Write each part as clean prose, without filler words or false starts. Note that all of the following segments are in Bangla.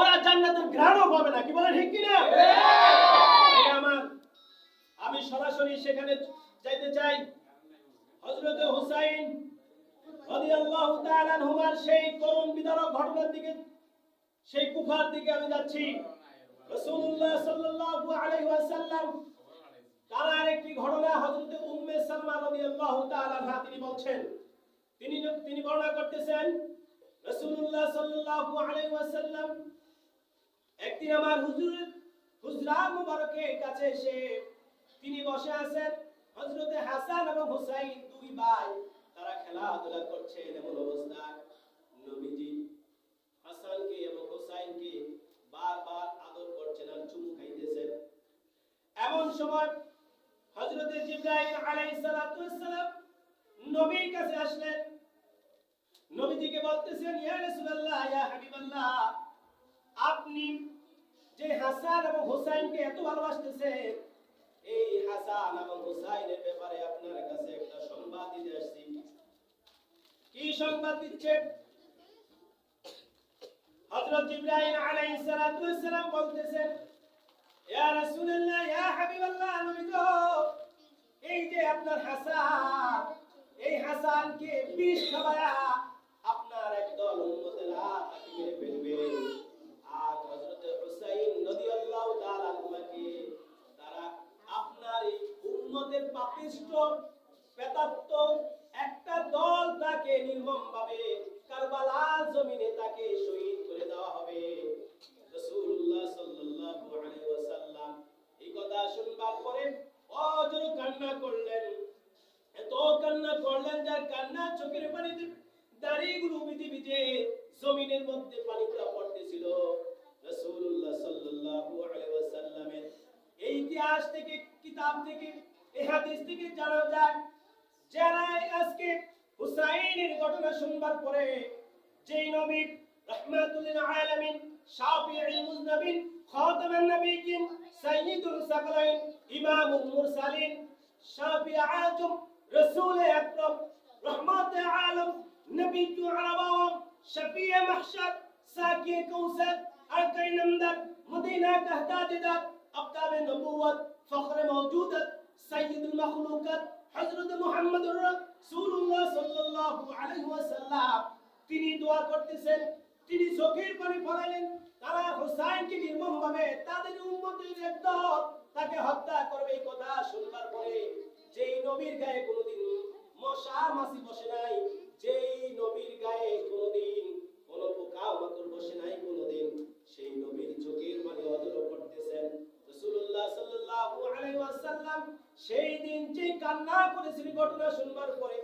ওরা জান্নাতের ঘ্রাণও পাবে না। কি বলে ঠিক কিনা? আমার আমি সরাসরি সেখানে যাইতে চাই। হযরত হুসাইন রাদিয়াল্লাহু তাআলা আনহুমার সেই করুণ বিদারক ঘটনার দিকে, সেই কুফার দিকে আমি যাচ্ছি। রাসূলুল্লাহ সাল্লাল্লাহু আলাইহি ওয়াসাল্লাম তার আরেকটি ঘটনা হযরত উম্মে সালমা রাদিয়াল্লাহু তাআলা আনহা তিনি বলছেন, তিনি বর্ণনা করতেছেন, রাসূলুল্লাহ সাল্লাল্লাহু আলাইহি ওয়াসাল্লাম একদিন আমার হুজরা মুবারকের কাছে এসে তিনি বসে আছেন। হযরত হাসান এবং হুসাইন দুই ভাই তারা খেলাধুলা করছেন। এমন অবস্থায় নবীজি হাসানকে এবং হুসাইনকে বারবার আদর করছেন আর চুমু খাইতেছেন। এমন সময় হযরত জিবরাইল আলাইহিস সালাতু ওয়াস সালাম নবীর কাছে আসলেন। নবীজিকে বলতেছেন, ইয়া রাসূলুল্লাহ, ইয়া হাবিবাল্লাহ, আপনি যে হাসান এবং হুসাইনকে এত ভালোবাসতেছেন, এই হাসান এবং হুসাইনের ব্যাপারে আপনার কাছে একটা সংবাদ দিতে আসছি। কি সংবাদ দিচ্ছেন? হযরত জিবরাইল আলাইহিস সালাতু ওয়াস সালাম বলতেছেন, ইয়া রাসূলুল্লাহ, ইয়া হাবিবাল্লাহ, নবী গো, এই যে আপনার হাসান, এই হাসানকে বিষ খাওয়ায়া আপনার একদল উম্মতেরা তাকে মেরে ফেলবে। আর হযরত হুসাইন রাদিয়াল্লাহু তাআলা আনহুকে তারা আপনার এই উম্মতের পাপিষ্ঠ প্রেতাত্ম একটা দল তাকে নির্মমভাবে কারবালার জমিনে তাকে শহীদ করে দেওয়া হবে। রাসূলুল্লাহ সাল্লাল্লাহু আলাইহি ওয়াসাল্লাম এই কথা শুনবার পরে অজর কান্না করলেন। এত কান্না করলেন যার কান্না চোখের পানিতে দাড়িগুলো ভিজে ভিজে জমিনের মধ্যে পানিটা পড়তেছিল। রাসূলুল্লাহ সাল্লাল্লাহু আলাইহি ওয়াসাল্লামের এই ইতিহাস থেকে, কিতাব থেকে, এই হাদিস থেকে জানা যায়, যারা আজকে হুসাইনের ঘটনা শুনবার পরে যেই নবী রাহমাতুল লিল আলামিন, শাফিউল মুজনাবিন, খাতামুন নবিয়্যিন, সাইয়্যিদুল সাকলাইন, ইমামুল মুরসালিন, শাফিউ আজম, রাসূল আকরাম, রহমাতে আলম, নবিয়্যু আলাম, শফিয়ে মাহশর, সাকি কৌসার, আরকাই নামদার, মদিনা কাহতাদিদার, আফতাবে নবুয়ত, ফখরে মওজুদাত, সাইয়্যিদুল মাখলুকাত, হযরত মুহাম্মদুর রাসূলুল্লাহ সাল্লাল্লাহু আলাইহি ওয়াসাল্লাম তিনি দোয়া করতেছেন, তিনি চোখের পানি ফেলালেন। তারা হুসাইনকে নির্মমভাবে তাদের উম্মতের একদল তাকে হত্যা করবে এই কথা শুনবার পরে, যেই নবীর গায়ে কোনোদিন মশা মাছি বসে নাই, যেই নবীর গায়ে কোনোদিন কোনো পোকামাকড় বসে নাই কোনোদিন, সেই নবীর চোখের পানি অজর করতেছেন। রাসূলুল্লাহ সাল্লাল্লাহু আলাইহি ওয়াসাল্লাম সেই দিন যে কান্না করেছিল ঘটনা শুনবার পরে,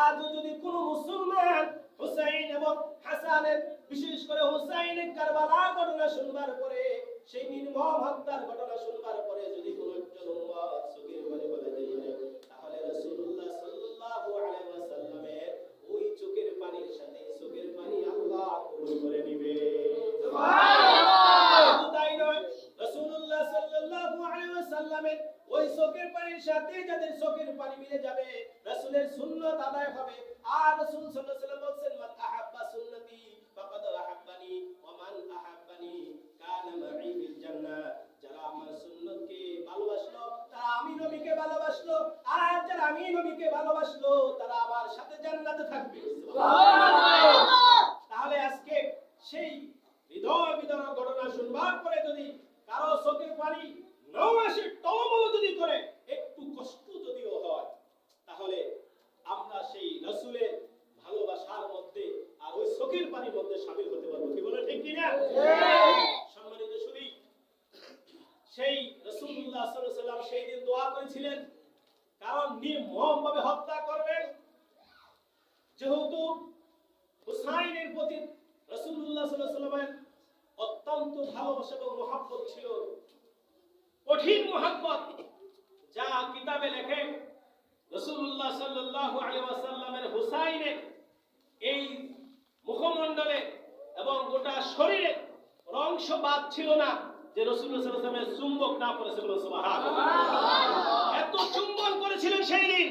আজও যদি কোনো মুসলমান হুসাইন এবং হাসানের, বিশেষ করে হুসাইনের কারবালার ঘটনা শুনবার পরে, সেই নির্মম হত্যার ঘটনা শুনবার পরে যদি কোনো একজন উম্মত চোখের পানি ফেলে দেয়, তাহলে রাসূলুল্লাহ সাল্লাল্লাহু আলাইহি ওয়াসাল্লামের ওই চোখের পানির সাথে চোখের পানি আল্লাহ কবুল করে নেবে। সুবহানাল্লাহ। তাই নয়, রাসূলুল্লাহ সাল্লাল্লাহু আলাইহি ওয়াসাল্লামের ওই চোখের পানির সাথে যাদের চোখের পানি মিলে যাবে, রাসূলের সুন্নাত আদায় হবে। আর রাসূল সাল্লাল্লাহু আলাইহি ওয়াসাল্লাম বলেন, মান আহাব্বা সুন্নতি ফাকাদ আহাব্বানি ওয়া মান আহাব্বানি কানা মা'i ফিল জান্নাহ। যারা আমার সুন্নতকে ভালোবাসলো তারা আমি নবীকে ভালোবাসলো, আর যারা আমি নবীকে ভালোবাসলো তারা আমার সাথে জান্নাতে থাকবে। সুবহানাল্লাহ। তাহলে আজকে সেই হৃদয় বিদারক ঘটনা শুনবার পরে যদি কারো চোখের পানি নাও আসে, টলমল যদি করে, একটু কষ্ট যদিও হয়, তাহলে আমরা সেই রাসূলের ভালোবাসার মধ্যে আর ওই চোখের পানির মধ্যে শামিল হতে পারবো। কি বলে ঠিক কিনা? সম্মানিত সুধী, সেই রাসূলুল্লাহ সাল্লাল্লাহু আলাইহি ওয়াসাল্লাম সেই দিন দোয়া করেছিলেন, কারণ নির্মমভাবে হত্যা করবেন। যেহেতু হুসাইনের প্রতি রাসূলুল্লাহ সাল্লাল্লাহু আলাইহি ওয়াসাল্লামের অত্যন্ত ভালোবাসা এবং মহব্বত ছিল, কঠিন মহব্বত, যা কিতাবে লেখে রাসূলুল্লাহ সাল্লাল্লাহু আলাইহি ওয়াসাল্লামের হুসাইনের এই মুখমণ্ডলে এবং গোটা শরীরে অংশ বাদ ছিল না যে রাসূলুল্লাহ সাল্লাল্লাহু আলাইহি ওয়াসাল্লামের চুম্বক না করেছিল। সুবহানাল্লাহ। এত চুম্বন করেছিলেন সেই দিন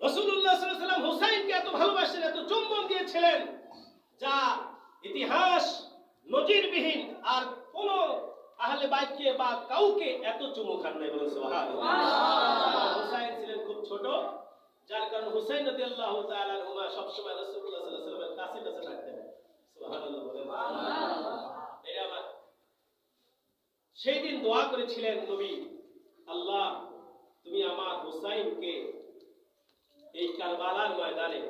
রাসূলুল্লাহ সাল্লাল্লাহু আলাইহি ওয়াসাল্লাম হুসাইনকে এত ভালোবাসেন, এত চুম্বন দিয়েছিলেন, যা ইতিহাস নজিরবিহীন আর কোন আহলে বাইতকে বা কাউকে এত চুমু খান নাই, বলেন সুবহানাল্লাহ। হুসাইন ছিলেন খুব ছোট, যার কারণে হুসাইন রাদিয়াল্লাহু তাআলা আনহুমা সবসময় রাসূলুল্লাহ সাল্লাল্লাহু আলাইহি ওয়াসাল্লামের কাছে কাছে থাকতেন। সুবহানাল্লাহ বলেন। এটা আমার সেই দিন দোয়া করেছিলেন নবী, আল্লাহ তুমি আমার হুসাইনকে এই কারবালার ময়দানে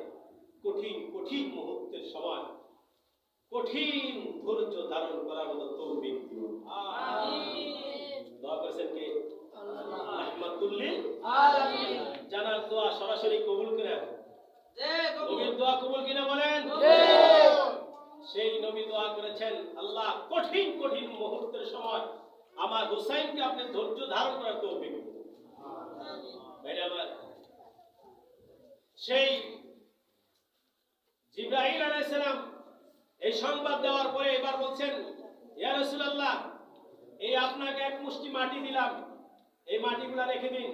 কঠিন কঠিন মুহূর্তের সময় কঠিন ধৈর্য ধারণ করার মতো তৌফিক দিও। আমিন। দোয়া করেছেন কে? আল্লাহ। রাহমাতুল লিল আলামিন। জানার দোয়া সরাসরি কবুল কিনা? নবীর দোয়া কবুল কিনা বলেন? সেই নবী দোয়া করেছেন, আল্লাহ কঠিন কঠিন মুহূর্তের সময় আমার হুসাইনকে আপনি ধৈর্য ধারণ করার তৌফিক দিন। ভাইরা আমার, সেই জিবরাইল আলাইহিস সালাম এই সংবাদ দেওয়ার পরে এবার বলছেন, ইয়া রাসূলুল্লাহ, এই আপনাকে এক মুষ্টি মাটি দিলাম, এই মাটিগুলো রেখে দিন।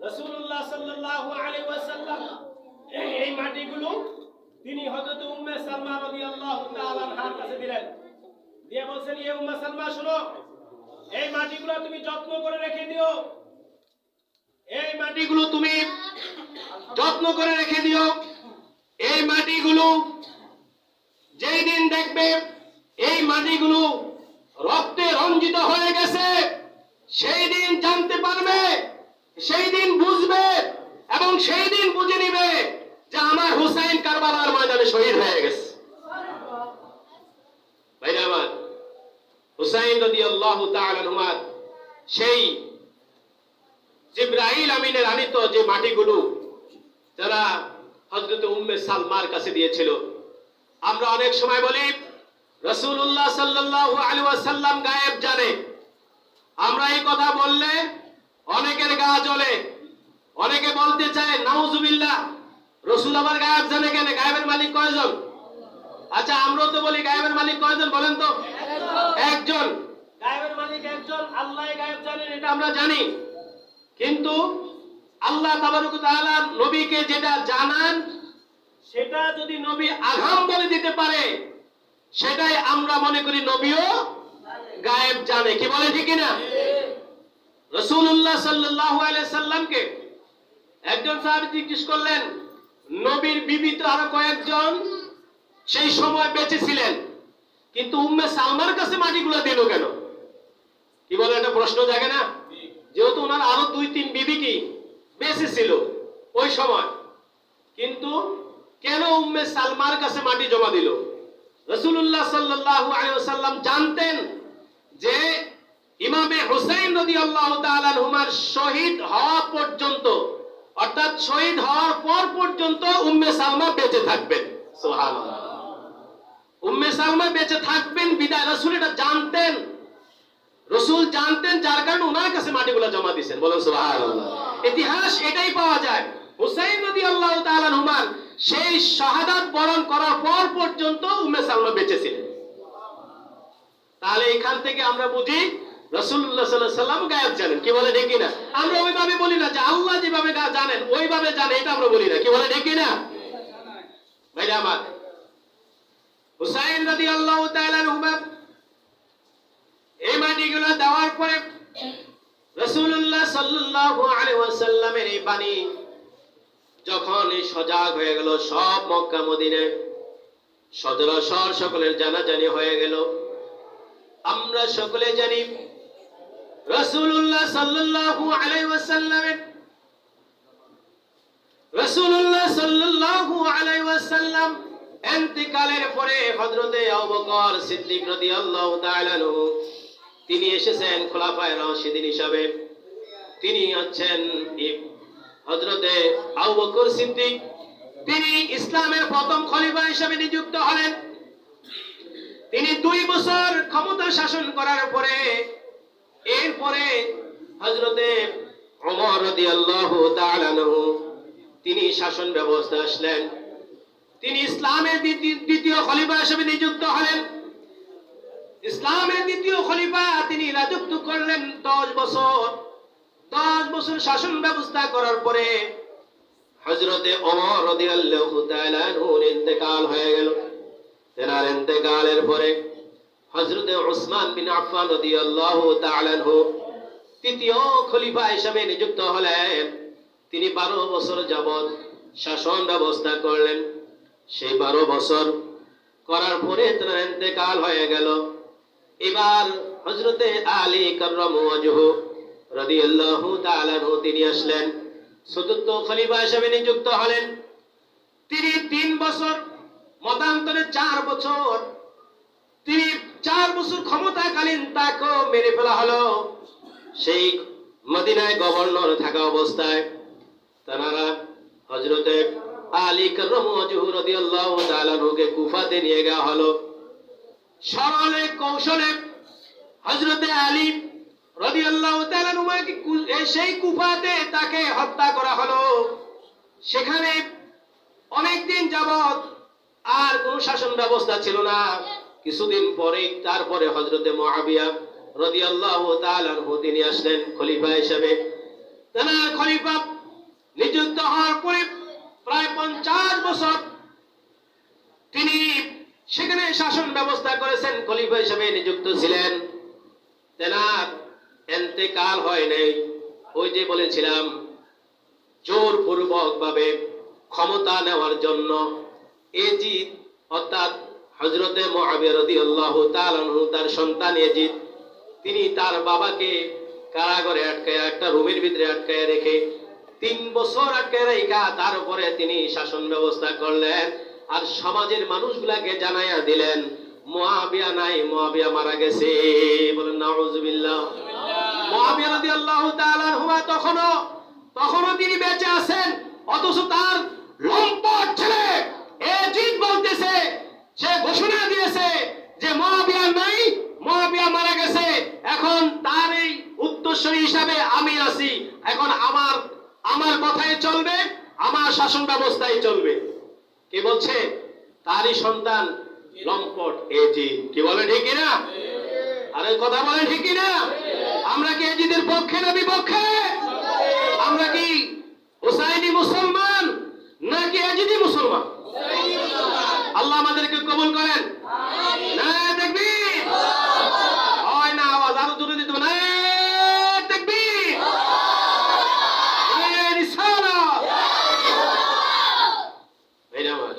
রাসূলুল্লাহ সাল্লাল্লাহু আলাইহি ওয়াসাল্লাম এই মাটিগুলো তিনি হযরত উম্মে সালমা রাদিয়াল্লাহু তাআলা আনহার কাছে দিলেন, দিয়ে বলছেন, ইয়ে উম্মে সালমা শোনো, এই মাটিগুলো তুমি যত্ন করে রেখে দিও, এই মাটিগুলো তুমি যত্ন করে রেখে দিও। এই মাটিগুলো যেই দিন দেখবে এই মাটিগুলো রক্তে রঞ্জিত হয়ে গেছে, সেই দিন জানতে পারবে, সেই দিন বুঝবে এবং সেই দিন বুঝে নিবে যে আমার হুসাইন কারবালার ময়দানে শহীদ হয়ে গেছে। ভাইরা আমার, হুসাইন রাদিয়াল্লাহু তাআলা আনহু সেই জিবরাইল আমিনের আনিত যে মাটিগুলো যারা হযরত উম্মে সালমার কাছে দিয়েছিল, আমরা অনেক সময় বলি রাসূলুল্লাহ সাল্লাল্লাহু আলাইহি ওয়াসাল্লাম গায়েব জানে। আমরা এই কথা বললে অনেকের গা জ্বলে, অনেকে বলতে চায় নাউজুবিল্লাহ, রাসূল আবার গায়েব জানে কেন? গায়েবের মালিক কয়জন? আচ্ছা, আমরাও তো বলি গায়েবের মালিক কয়জন বলেন তো? একজন। গায়েবের মালিক একজন, আল্লাহই গায়েব জানেন, এটা আমরা জানি। কিন্তু আল্লাহ তাবারক ওয়া তাআলা নবীকে যেটা জানান সেটা যদি নবী আগাম বলে দিতে পারে, সেটাই আমরা মনে করি নবীও গায়েব জানে। কি বলে ঠিক না? রাসূলুল্লাহ সাল্লাল্লাহু আলাইহি সাল্লামকে একজন সাহাবী জিজ্ঞেস করলেন, নবীর বিবি তো আরো কয়েকজন সেই সময় বেঁচে ছিলেন, কিন্তু উম্মে সালমার কাছে মাটিগুলো দিল কেন? কি বলে, এটা প্রশ্ন জাগে না? যেহেতু ওনার আরো 2-3 বিবি কি বেঁচে ছিল ওই সময়, কিন্তু কেন উম্মে সালমার কাছে মাটি জমা দিল? রাসূলুল্লাহ সাল্লাল্লাহু আলাইহি ওয়াসাল্লাম জানতেন যে ইমামে হুসাইন রাদিয়াল্লাহু তাআলা আনহুমার শহীদ হওয়া পর্যন্ত, অর্থাৎ শহীদ হওয়ার পর পর্যন্ত উম্মে সালমা বেঁচে থাকবেন। সুবহানাল্লাহ। উম্মে সালমা বেঁচে থাকবেন বিদায় রাসূল এটা জানতেন। রাসূল জানতেন, যার কারণে ওনার কাছে মাটিগুলো জমা দিয়েছেন। বলেন সুবহানাল্লাহ। ইতিহাস এটাই পাওয়া যায়, হুসাইন রাদিয়াল্লাহু তাআলা আনহুমার সেই শাহাদাত বরণ করার পর পর্যন্ত উম্মে সালমা বেঁচে ছিলেন। তাহলে এখান থেকে আমরা বুঝি রাসূলুল্লাহ সাল্লাল্লাহু আলাইহি ওয়াসাল্লাম গায়েব জানেন। কি বলে ঠিক না? আমরা ওইভাবে বলি না যে আল্লাহ যেভাবে জানেন ওইভাবে জানে, এটা আমরা বলি না। কি বলে ঠিক না? ভাইরা আমার, হুসাইন রাদিয়াল্লাহু তাআলা আনহু এই মাটিগুলো দেওয়ার পরে রাসূলুল্লাহ সাল্লাল্লাহু আলাইহি ওয়াসাল্লামের এই বাণী যখন এই সজাগ হয়ে গেল, সব মক্কা মদিনায় সচরাচর সকলের জানাজানি হয়ে গেল। আমরা সকলে জানি রাসূলুল্লাহ সাল্লাল্লাহু আলাইহি ওয়াসাল্লাম ইন্তিকালের পরে হযরতে আবু বকর সিদ্দিক রাদিয়াল্লাহু তাআলা আনহু তিনি এসেছেন খোলাফায়ে রাশিদিন হিসাবে। তিনি হচ্ছেন হযরতে আবু বকর সিদ্দিক, তিনি ইসলামের প্রথম খলিফা হিসেবে নিযুক্ত হলেন। তিনি 2 বছর ক্ষমতা শাসন করার পরে এরপরে হযরতে ওমর রাদিয়াল্লাহু তাআলা আনহু তিনি শাসন ব্যবস্থা আসলেন। তিনি ইসলামের দ্বিতীয় খলিফা হিসেবে নিযুক্ত হলেন। ইসলামের দ্বিতীয় খলিফা তিনি রাজত্ব করলেন 10 বছর। 10 বছর শাসন ব্যবস্থা করার পরে হযরতে ওমর রাদিয়াল্লাহু তাআলা আনহুর ইন্তেকাল হয়ে গেল। তেনার ইন্তেকালের পরে হযরত উসমান বিন আফফান রাদিয়াল্লাহু তাআলা আনহু তৃতীয় খলিফা হিসেবে নিযুক্ত হলেন। তিনি 12 বছর যাবত শাসন ব্যবস্থা করলেন। সেই 12 বছর করার পরে তার ইন্তেকাল হয়ে গেল। এবার হযরতে আলী কাররামাল্লাহু ওয়াজহু রাদিয়াল্লাহু তাআলা আনহু তিনি আসলেন, চতুর্থ খলিফা হিসেবে নিযুক্ত হলেন। তিনি 3 বছর, মতান্তরে 4 বছর, তিনি 4 বছর ক্ষমতাকালীন তাকেও মেরে ফেলা হলো। সেই মদিনায় গভর্নর থাকা অবস্থায় তারা হযরতে আলী কাররামাল্লাহু রাদিয়াল্লাহু তাআলা আনহুকে কুফাতে নিয়ে যাওয়া হলো। সরলে কৌশলে হযরতে আলী রাদিয়াল্লাহু তাআলা আনহুকে সেই কুফাতে তাকে হত্যা করা হলো। সেখানে অনেকদিন যাবত আর কোন শাসন ব্যবস্থা ছিল না। কিছুদিন পরে তারপরে হযরতে মুআবিয়া রাদিয়াল্লাহু তাআলা আনহু তিনি আসলেন খলিফা হিসেবে। তেনার খলিফা নিযুক্ত হওয়ার পরে প্রায় 50 বছর তিনি সেখানে শাসন ব্যবস্থা করেছেন, খলিফা হিসেবে নিযুক্ত ছিলেন। তেনার ইন্তেকাল হয় নাই। ওই যে বলেছিলাম, জোরপূর্বক ভাবে ক্ষমতা নেওয়ার জন্য এজিদ অর্থাৎ হযরতে মুআবিয়া রাদিয়াল্লাহু তাআলা আনহু তার সন্তান এজিদ তিনি তার বাবাকে কারাগারে আটকায়, একটা রুমের ভিতরে আটকায় রেখে 3 বছর আটকায় রেখা তারপরে তিনি শাসন ব্যবস্থা করলেন। আর সমাজের মানুষগুলাকে জানাইয়া দিলেন মুআবিয়া নাই, মুআবিয়া মারা গেছে। বলেন নাউযুবিল্লাহ। মুআবিয়া রাদিয়াল্লাহু তাআলা আনহু তখনও তিনি বেঁচে আছেন, অথচ তার লম্পট ছেলে এজিদ বলতেছে, সে ঘোষণা দিয়েছে যে মুআবিয়া নাই, মুআবিয়া মারা গেছে। এখন তার এই উত্তরসূরি হিসাবে আমি আছি। এখন আমার কথাই চলবে, আমার শাসন ব্যবস্থাই চলবে। কে বলছে? তারই সন্তান লম্পট এজিদ। কি বলে ঠিক কিনা? আরে কথা বলে ঠিক কিনা? আমরা কি এজিদের পক্ষে না বিপক্ষে? আমরা কি হুসাইনি মুসলমান নাকি এজিদি মুসলমান? আল্লাহ আমাদেরকে কবুল করেন। নারে তাকবীর। হয় না আওয়াজ আরো জোরে দিতে হবে। নারে তাকবীর। নারে রিসালাত। এই নামাজ।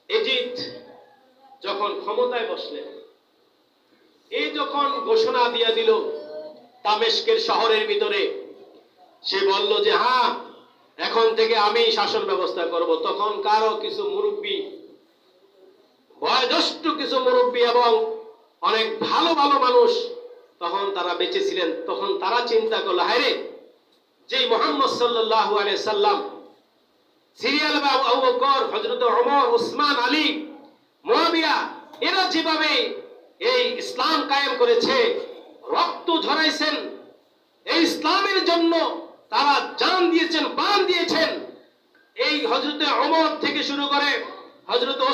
এজিদ যখন ক্ষমতায় বসলেন, এই যখন ঘোষণা দিয়ে দিল দামেস্কের শহরের ভিতরে, সে বলল যে হ্যাঁ এখন থেকে আমি শাসন ব্যবস্থা করব। তখন কারো কিছু মুরব্বী, বয়োজ্যেষ্ঠ কিছু মুরব্বী এবং অনেক ভালো ভালো মানুষ তখন তারা বেঁচে ছিলেন। তখন তারা চিন্তা করলো, হায়রে যে মুহাম্মদ সাল্লাল্লাহু আলাইহি সাল্লাম সিরিয়াল বা আবু বকর, হযরত ওমর, উসমান, আলী, মুআবিয়া এরা যেভাবে এই ইসলাম কায়েম করেছে, রক্ত ঝরাইছেন, এই ইসলামের জন্য তারা জান দিয়েছেন, প্রাণ দিয়েছেন। এই হযরতে ওমর থেকে শুরু করে হযরত